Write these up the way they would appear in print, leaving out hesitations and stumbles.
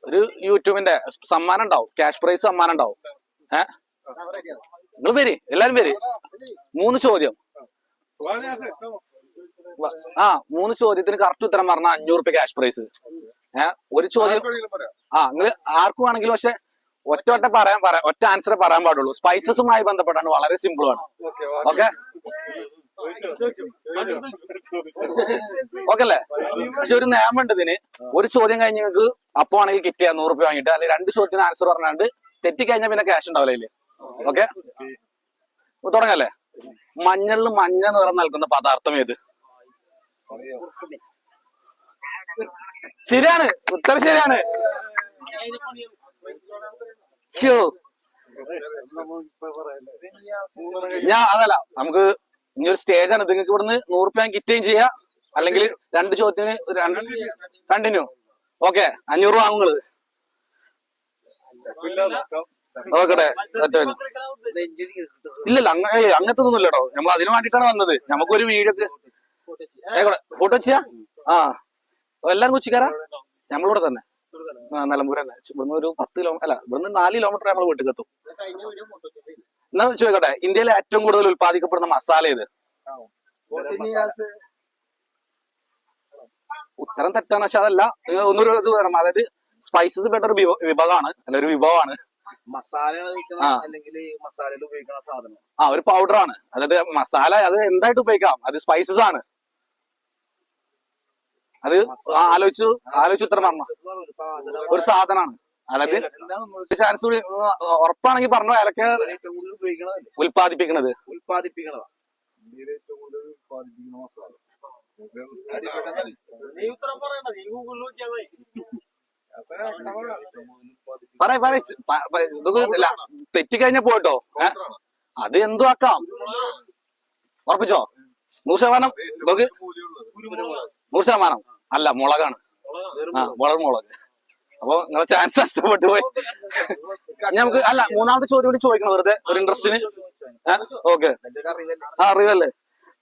ഒരു യൂട്യൂബിന്റെ സമ്മാനം ഉണ്ടാവും, ക്യാഷ് പ്രൈസ് സമ്മാനം ഉണ്ടാവും. നിങ്ങൾ വരി, എല്ലാരും വരി. 3 ചോദ്യം. 3 ചോദ്യത്തിന് കറക്റ്റ് ഉത്തരം പറഞ്ഞാൽ 500 രൂപ ക്യാഷ് പ്രൈസ്. ഒരു ചോദ്യം നിങ്ങൾ ആർക്കും ആണെങ്കിലും, പക്ഷെ ഒറ്റ ഒറ്റ ആൻസറെ പറയാൻ പാടുള്ളൂ. സ്പൈസസുമായി ബന്ധപ്പെട്ടാണ്, വളരെ സിമ്പിൾ ആണ്. ഓക്കെ ഓക്കെ അല്ലേ? പക്ഷെ ഒരു നിയമമുണ്ട് ഇതിന്. ഒരു ചോദ്യം കഴിഞ്ഞ് നിങ്ങൾക്ക് അപ്പൊ ആണെങ്കിൽ കിറ്റ് ചെയ്യാം 100 രൂപ വാങ്ങിയിട്ട്. അല്ലെങ്കിൽ 2 ചോദ്യത്തിന് ആൻസർ പറഞ്ഞാണ്ട് തെറ്റിക്കഴിഞ്ഞാൽ പിന്നെ ക്യാഷ് ഉണ്ടാവില്ല. ഓക്കെ, തുടങ്ങല്ലേ? മഞ്ഞളിൽ മഞ്ഞ നിറം നൽകുന്ന പദാർത്ഥം ഏത്? ശരിയാണ്, ഉത്തരം ശരിയാണ്. അതല്ല, നമുക്ക് ഇനി ഒരു സ്റ്റേജാണ്. നിങ്ങൾക്ക് ഇവിടുന്ന് 100 രൂപ കിറ്റുകയും ചെയ്യാം, അല്ലെങ്കിൽ 2 ചോദ്യത്തിന് കണ്ടിന്യൂ. ഓക്കെ, 500 വാങ്ങുന്നത് നോക്കട്ടെ. ഇല്ലല്ല, അങ്ങനത്തെ ഒന്നും ഇല്ലട്ടോ. നമ്മൾ അതിന് വേണ്ടിട്ടാണ് വന്നത്. നമുക്കൊരു വീഡിയോ ഫോട്ടോ ചെയ്യാ. എല്ലാരും കൊച്ചിക്കാരാ? നമ്മളിവിടെ തന്നെ, നിലമ്പൂർ തന്നെ. ഇവിടുന്ന് ഒരു 10 കിലോമീറ്റർ അല്ല, ഇവിടുന്ന് 4 കിലോമീറ്റർ നമ്മൾ വീട്ടിൽ എത്തും. എന്നാ ചോദിക്കട്ടെ, ഇന്ത്യയിൽ ഏറ്റവും കൂടുതൽ ഉത്പാദിക്കപ്പെടുന്ന മസാല ഏത്? ഉത്തരം തെറ്റാണ്, പക്ഷെ അതല്ല. ഒന്നൊരു ഇത് വേണം. അതായത് സ്പൈസസ് പെട്ട ഒരു വിഭവമാണ്, അല്ല ഒരു വിഭവമാണ്. ഒരു പൗഡറാണ്. അതായത് മസാല അത് എന്തായിട്ട് ഉപയോഗിക്കാം, അത് സ്പൈസസ് ആണ്. അത് ആലോചിച്ച് ഉത്തരം പറഞ്ഞ ഒരു സാധനമാണ്. അതായത് ചാൻസ് ഉറപ്പാണെങ്കിൽ പറഞ്ഞോ. ഏലക്ക ഉൽപാദിപ്പിക്കണത് തെറ്റിക്കഴിഞ്ഞ പോയിട്ടോ. അത് എന്തു ആക്കാം, ഉറപ്പിച്ചോ? 100%. 100% അല്ല, മുളകാണ്. മുളക്. അപ്പൊ നിങ്ങളെ ചാൻസ് നഷ്ടപ്പെട്ടു പോയി. നമുക്ക് അല്ല, 3ാമത്തെ ചോദ്യം കൂടി ചോദിക്കണം, വെറുതെ ഒരു ഇൻട്രസ്റ്റിന്. ഓക്കെ, അറിവല്ലേ?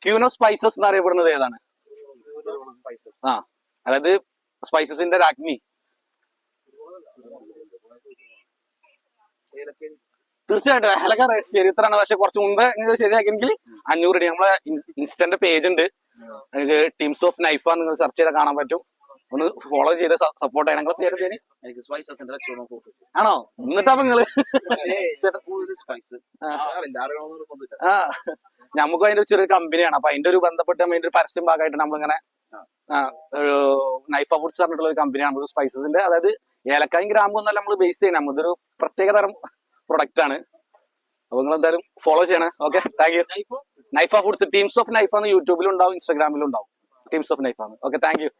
ക്യൂൻ ഓഫ് സ്പൈസസ് എന്നറിയപ്പെടുന്നത് ഏതാണ്? അതായത് സ്പൈസസിന്റെ രാജ്ഞി. തീർച്ചയായിട്ടും ഏലക്ക ശരി ഉത്തരാണ്. പക്ഷെ കുറച്ച് മുമ്പ് ശരിയാക്കിയെങ്കിൽ 500 രൂപ. നമ്മളെ ഇൻസ്റ്റന്റ് പേജ് ഉണ്ട്, ടീംസ് ഓഫ് നൈഫ. നിങ്ങൾ സെർച്ച് ചെയ്താൽ കാണാൻ പറ്റും. ഒന്ന് ഫോളോ ചെയ്ത് സപ്പോർട്ട് ചെയ്യണം. നിങ്ങളെ പേര് തേനി ആണോ? എന്നിട്ടാ നിങ്ങള് നമുക്ക് അതിന്റെ ചെറിയൊരു കമ്പനിയാണ്. അപ്പൊ അതിന്റെ ഒരു ബന്ധപ്പെട്ട് അതിന്റെ ഒരു പരസ്യം ഭാഗമായിട്ട് നമ്മളിങ്ങനെ നൈഫ ഫുഡ്സ് പറഞ്ഞിട്ടുള്ള ഒരു കമ്പനിയാണ് നമുക്ക് സ്പൈസസിന്റെ. അതായത് ഏലക്കായും ഗ്രാമ്പും ഒന്നല്ല നമ്മൾ ബേസ് ചെയ്യണം. ഇതൊരു പ്രത്യേക തരം പ്രൊഡക്റ്റ് ആണ്. അപ്പൊ നിങ്ങൾ എന്തായാലും ഫോളോ ചെയ്യണം. Okay, thank you. Naifa foods, teams of Naifa എന്ന് യൂട്യൂബിലും ഉണ്ടാവും, ഇൻസ്റ്റാഗ്രാമിലും ഉണ്ടാവും. Teams of Naifa. Okay, thank you.